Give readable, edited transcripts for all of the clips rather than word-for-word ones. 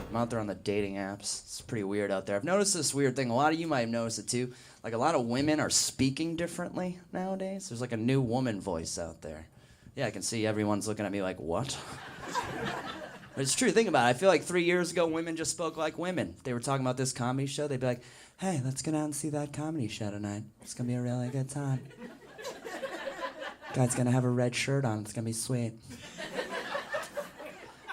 I'm out there on the dating apps. It's pretty weird out there. I've noticed this weird thing. A lot of you might have noticed it too. Like a lot of women are speaking differently nowadays. There's like a new woman voice out there. Yeah, I can see everyone's looking at me like, what? But it's true. Think about it. I feel like 3 years ago, women just spoke like women. They were talking about this comedy show. They'd be like, hey, let's go out and see that comedy show tonight. It's going to be a really good time. Guy's going to have a red shirt on. It's going to be sweet.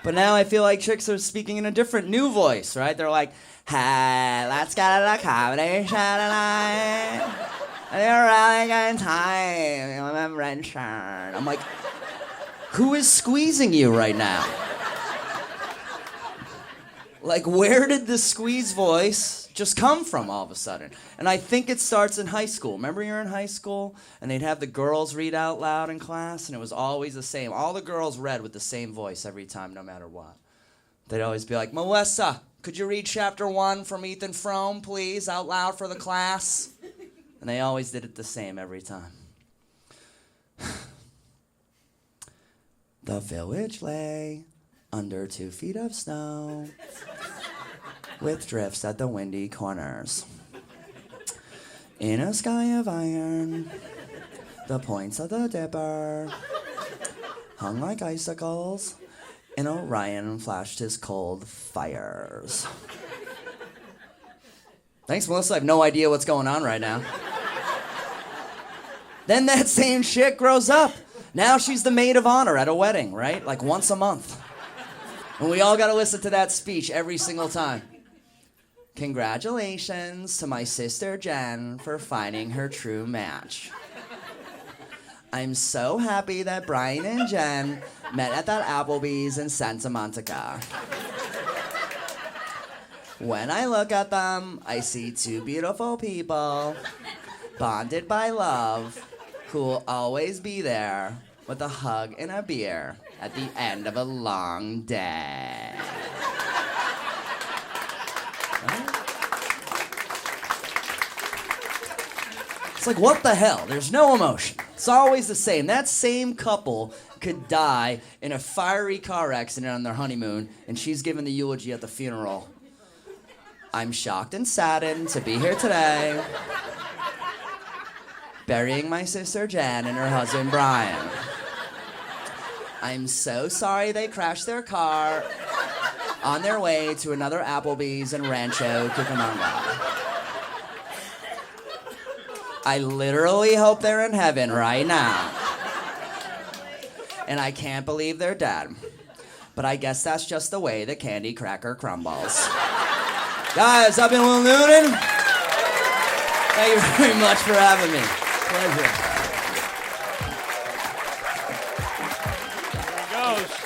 But now I feel like chicks are speaking in a different new voice, right? They're like, hey, let's go to the comedy show tonight. It's a really good time. I'm a red shirt. I'm like, who is squeezing you right now? Like, where did the squeeze voice just come from all of a sudden? And I think it starts in high school. Remember you're in high school and they'd have the girls read out loud in class and it was always the same. All the girls read with the same voice every time, no matter what. They'd always be like, Melissa, could you read chapter 1 from Ethan Frome, please, out loud for the class? And they always did it the same every time. The village lay under 2 feet of snow, with drifts at the windy corners. In a sky of iron, the points of the dipper hung like icicles, and Orion flashed his cold fires. Thanks, Melissa. I have no idea what's going on right now. Then that same chick grows up. Now she's the maid of honor at a wedding, right? Like once a month. And we all got to listen to that speech every single time. Congratulations to my sister Jen for finding her true match. I'm so happy that Brian and Jen met at that Applebee's in Santa Monica. When I look at them, I see 2 beautiful people, bonded by love, who will always be there with a hug and a beer at the end of a long day. It's like, what the hell? There's no emotion. It's always the same. That same couple could die in a fiery car accident on their honeymoon, and she's giving the eulogy at the funeral. I'm shocked and saddened to be here today, burying my sister Jen and her husband Brian. I'm so sorry they crashed their car on their way to another Applebee's in Rancho Cucamonga. I literally hope they're in heaven right now. And I can't believe they're dead. But I guess that's just the way the candy cracker crumbles. Guys, I've been Will Noonan. Thank you very much for having me. Pleasure. There he goes.